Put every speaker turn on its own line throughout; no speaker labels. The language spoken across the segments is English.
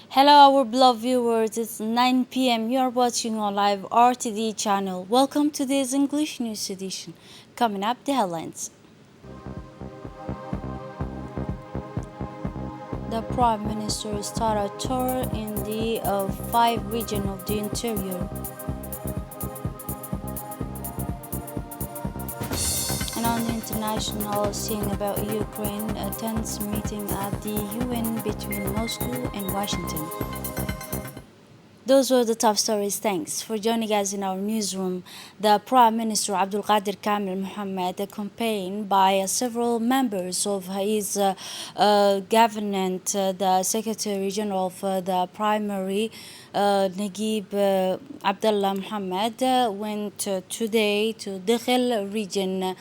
Hello, our beloved viewers. It's 9 p.m. You are watching on live RTD channel. Welcome to this English news edition. Coming up, the headlines. The Prime Minister started a tour in the five regions of the interior. And on the international scene about Ukraine, a tense meeting at the UN between Moscow and Washington. Those were the top stories. Thanks for joining us in our newsroom. The Prime Minister Abdul Qadir Kamil Mohammed, accompanied by several members of his government, the Secretary General of the Primary, Naguib Abdullah Mohammed, went today to Dakhil region.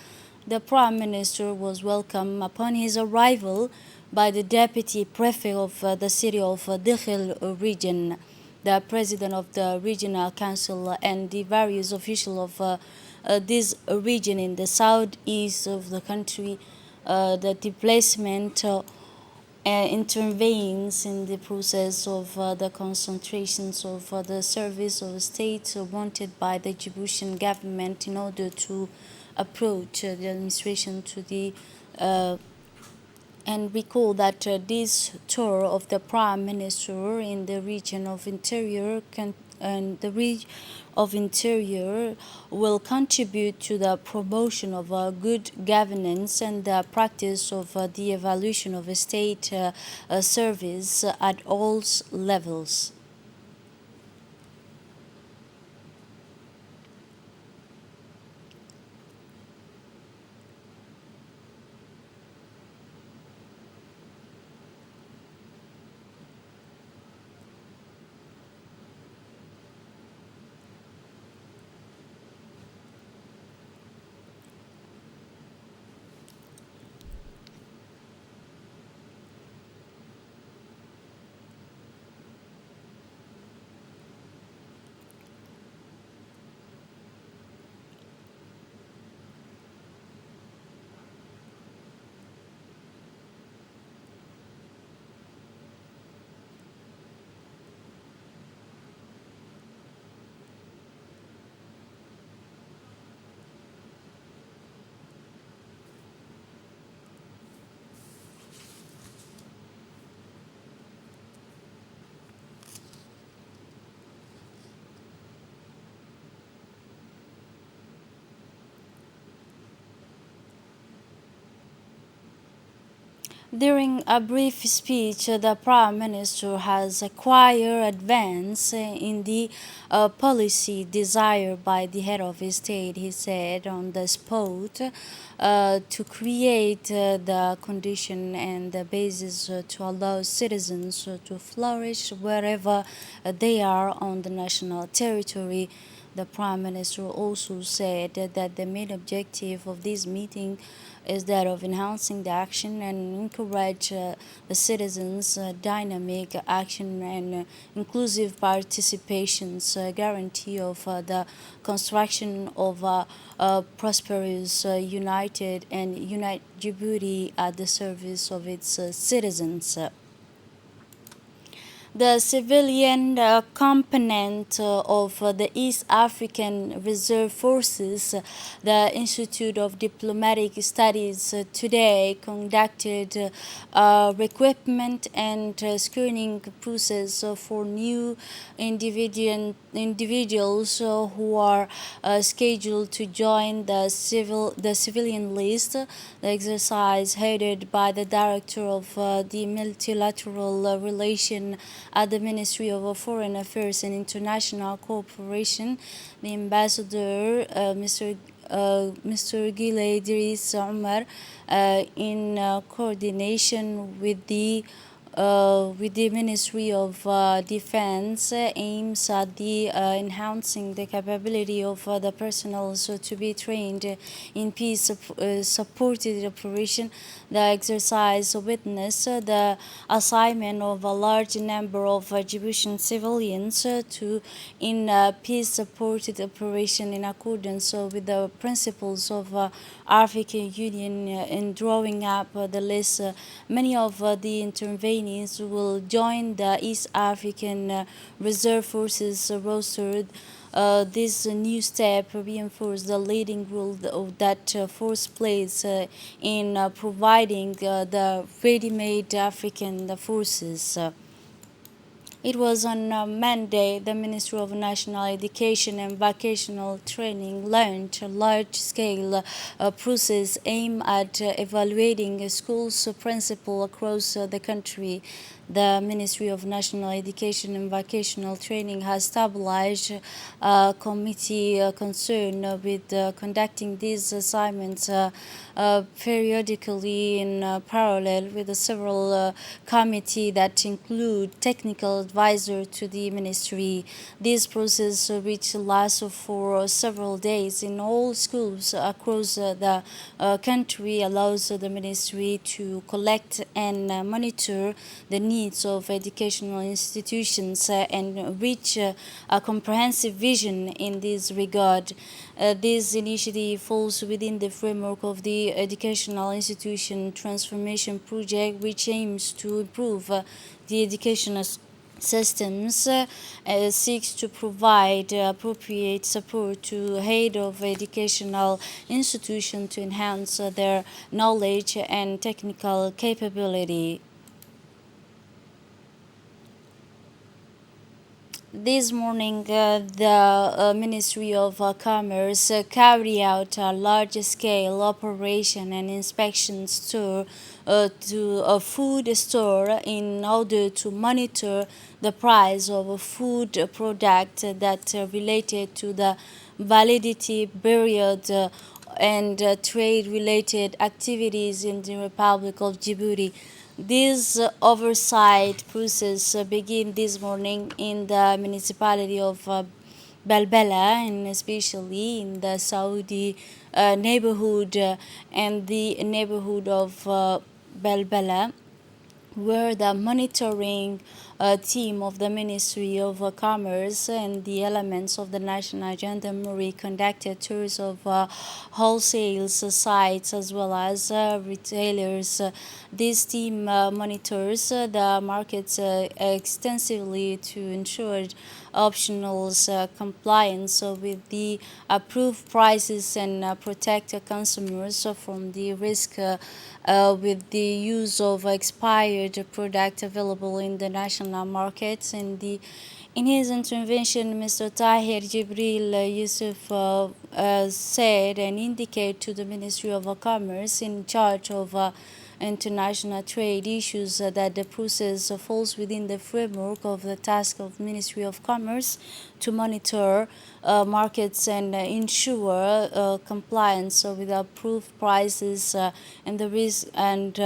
The Prime Minister was welcomed upon his arrival by the Deputy Prefect of the city of Dakhil region, the president of the regional council, and the various officials of this region in the southeast of the country. The displacement intervenes in the process of the concentrations of the service of state wanted by the Djiboutian government in order to approach the administration to the and recall that this tour of the Prime Minister in the region of Interior will contribute to the promotion of good governance and the practice of the evaluation of a state service at all levels. During a brief speech, the Prime Minister has acquired advance in the policy desired by the head of his state, he said on the spot, to create the condition and the basis to allow citizens to flourish wherever they are on the national territory. The Prime Minister also said that the main objective of this meeting is that of enhancing the action and encourage the citizens' dynamic action and inclusive participations, guarantee of the construction of a prosperous, united and unite Djibouti at the service of its citizens. The civilian component of the East African Reserve Forces, the Institute of Diplomatic Studies, today conducted recruitment and screening process for new individuals who are scheduled to join the civilian list. The exercise headed by the director of the multilateral relation at the Ministry of Foreign Affairs and International Cooperation, the ambassador Mr. Gile Idris Omar, in coordination with the Ministry of Defense, aims at the enhancing the capability of the personnel to be trained in peace supported operation. The exercise witnessed the assignment of a large number of Djiboutian civilians to in peace supported operation in accordance with the principles of African Union in drawing up the list. Many of the intervening trainees will join the East African Reserve Forces rostered. This new step reinforces the leading role that force plays in providing the ready-made African forces. It was on Monday the Ministry of National Education and Vocational Training launched a large-scale process aimed at evaluating schools' principal across the country. The Ministry of National Education and Vocational Training has established a committee concerned with conducting these assignments periodically in parallel with the several committee that include technical advisor to the ministry. This process, which lasts for several days in all schools across the country, allows the ministry to collect and monitor the needs of educational institutions and reach a comprehensive vision in this regard. This initiative falls within the framework of the Educational Institution Transformation Project, which aims to improve the educational systems, seeks to provide appropriate support to head of educational institutions to enhance their knowledge and technical capability. This morning, the Ministry of Commerce carried out a large-scale operation and inspection to a food store in order to monitor the price of a food product that related to the validity period and trade-related activities in the Republic of Djibouti. This oversight process began this morning in the municipality of Balbela, and especially in the Saudi neighborhood and the neighborhood of Balbela, where the monitoring team of the Ministry of Commerce and the elements of the National Gendarmerie conducted tours of wholesale sites as well as retailers. This team monitors the markets extensively to ensure optional compliance with the approved prices and protect consumers from the risk with the use of expired product available in the national markets. In his intervention, Mr. Tahir Jibril Yusuf said and indicated to the Ministry of Commerce in charge of international trade issues that the process falls within the framework of the task of Ministry of Commerce to monitor markets and ensure compliance with approved prices and the risk and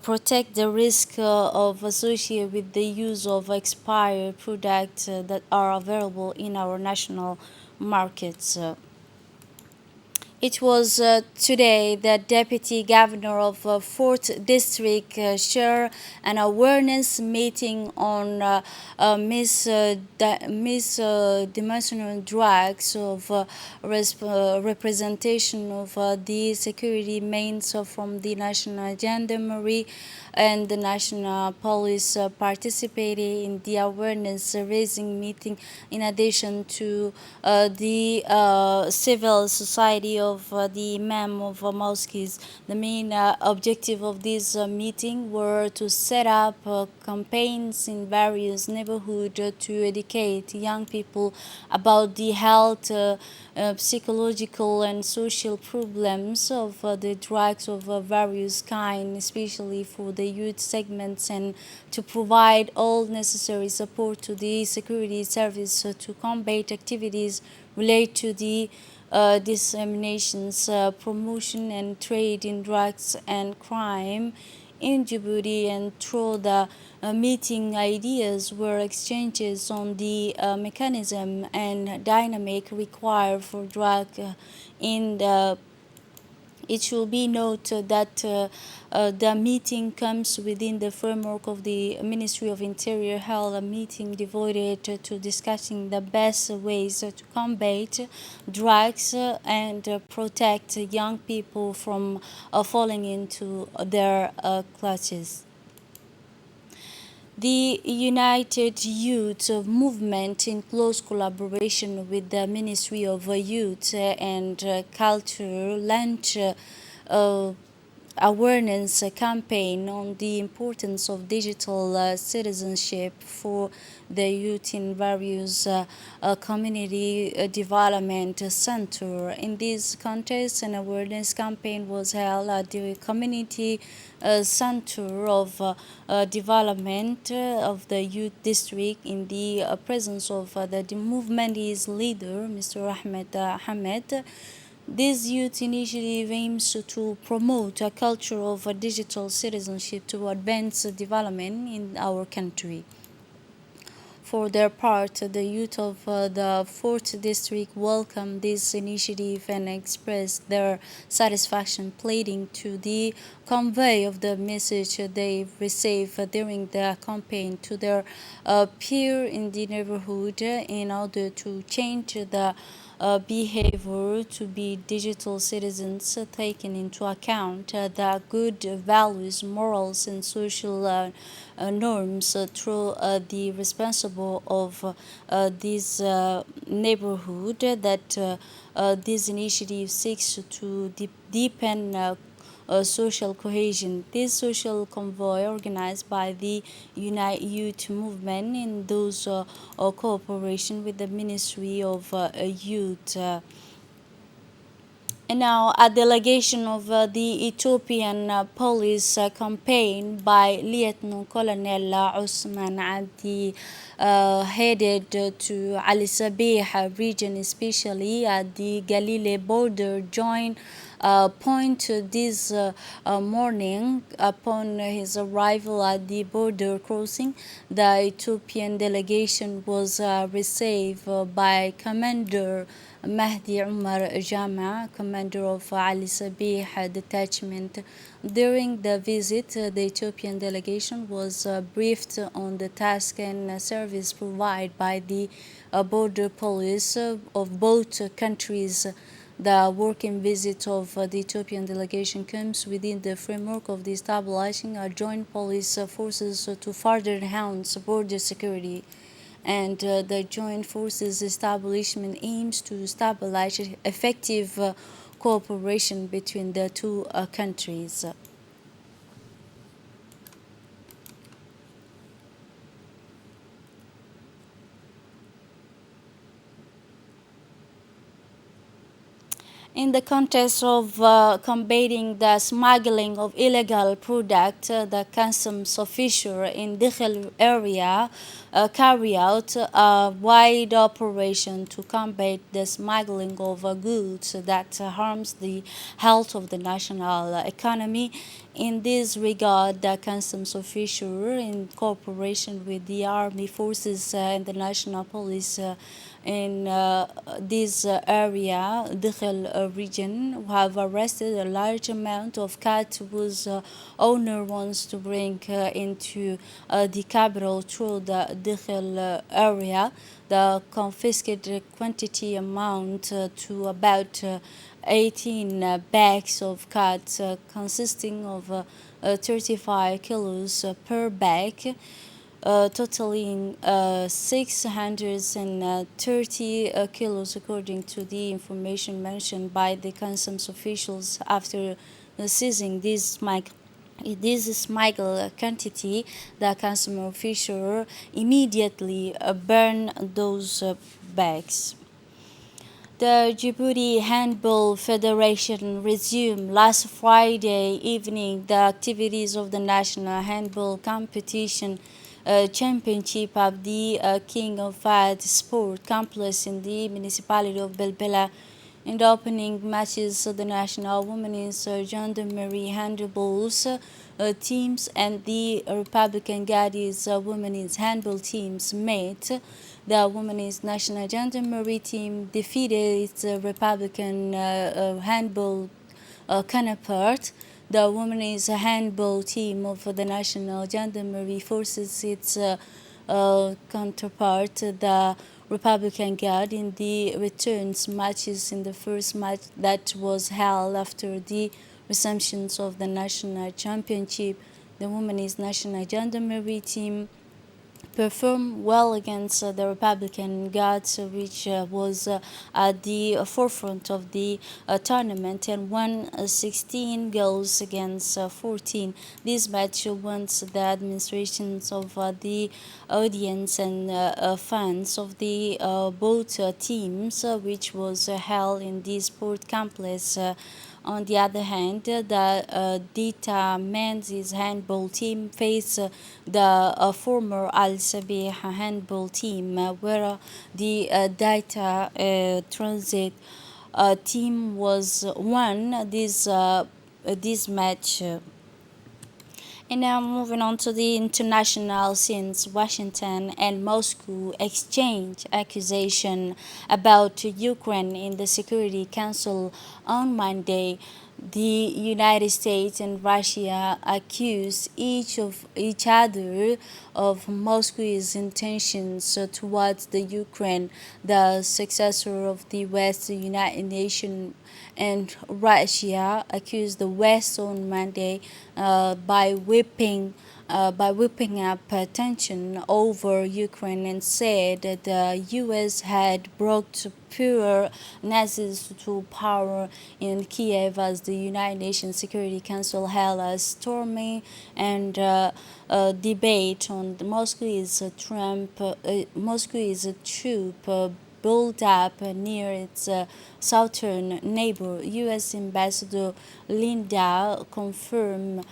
protect the risk of associated with the use of expired products that are available in our national markets. It was today that Deputy Governor of 4th District shared an awareness meeting on misdemeanor drugs of representation of the security means from the National Gendarmerie and the National Police participated in the awareness raising meeting in addition to the civil society of the Imam of mosques. The main objective of this meeting were to set up campaigns in various neighborhoods to educate young people about the health, psychological and social problems of the drugs of various kinds, especially for the youth segments, and to provide all necessary support to the security service to combat activities related to the disseminations, promotion and trade in drugs and crime in Djibouti. And through the meeting, ideas were exchanges on the mechanism and dynamic required for drug in the. It should be noted that the meeting comes within the framework of the Ministry of Interior held a meeting devoted to discussing the best ways to combat drugs and protect young people from falling into their clutches. The United Youth Movement, in close collaboration with the Ministry of Youth and Culture, launched uh, awareness campaign on the importance of digital citizenship for the youth in various community development center. In this context, an awareness campaign was held at the community center of development of the youth district in the presence of the movement's leader, Mr. Ahmed Hamed. This youth initiative aims to promote a culture of digital citizenship to advance development in our country. For their part, the youth of the 4th District welcomed this initiative and expressed their satisfaction, pleading to the convey of the message they received during the campaign to their peer in the neighborhood in order to change the behavior to be digital citizens, taking into account the good values, morals, and social norms through the responsible of this neighborhood that this initiative seeks to deepen social cohesion. This social convoy, organized by the Unite Youth Movement in those cooperation with the Ministry of Youth. And now, a delegation of the Ethiopian police campaign by Lieutenant Colonel Osman Abdi headed to Ali Sabih region, especially at the Galilee border, joined point this morning. Upon his arrival at the border crossing, the Ethiopian delegation was received by Commander Mahdi Umar Jama, commander of Ali Sabih detachment. During the visit, the Ethiopian delegation was briefed on the task and service provided by the border police of both countries. The working visit of the Ethiopian delegation comes within the framework of the establishing a joint police forces to further enhance border security, and the joint forces establishment aims to stabilize effective cooperation between the two countries. In the context of combating the smuggling of illegal products, the customs official in Dikhil area carry out a wide operation to combat the smuggling of goods that harms the health of the national economy. In this regard, the customs official, in cooperation with the army forces and the national police in this area, Dikhil region, have arrested a large amount of cats whose owner wants to bring into the capital through the Dikhil area. The confiscated quantity amount to about 18 bags of cats consisting of 35 kilos per bag, totaling 630 kilos, according to the information mentioned by the customs officials. After seizing this smuggled quantity, the customs official immediately burned those bags. The Djibouti Handball Federation resumed last Friday evening the activities of the National Handball Competition Championship of the King of Fahd Sport Complex in the municipality of Belbela. In the opening matches, the National Women's Gendarmerie Handballs teams and the Republican Guardians Women's Handball teams met. The Women's National Gendarmerie team defeated its Republican handball counterpart. The women's handball team of the National Gendarmerie forces its counterpart, the Republican Guard, in the returns matches in the first match that was held after the resumption of the national championship. The Women's National Gendarmerie team performed well against the Republican Guards, which was at the forefront of the tournament, and won 16 goals against 14. This match wants the administrations of the audience and fans of the both teams, which was held in the sport complex. On the other hand, the Dita men's handball team faced the former Al Sabih handball team, where the Dita Transit team was won this match. And now moving on to the international scenes, Washington and Moscow exchange accusation about Ukraine in the Security Council on Monday. The United States and Russia accused each other of Moscow's intentions towards the Ukraine, the successor of the West. The United Nations and Russia accused the West on Monday by whipping up tension over Ukraine, and said that the U.S. had brought pure Nazis to power in Kiev as the United Nations Security Council held a stormy and debate on Moscow is a troop built up near its southern neighbor. U.S. Ambassador Linda confirmed,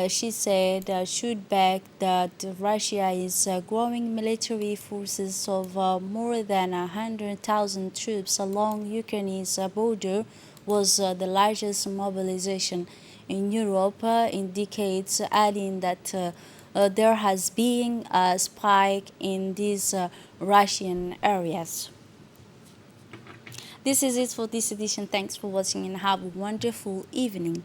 she said, should back that Russia is growing military forces of more than 100,000 troops along Ukraine's border was the largest mobilization in Europe in decades, adding that there has been a spike in these Russian areas. This is it for this edition. Thanks for watching and have a wonderful evening.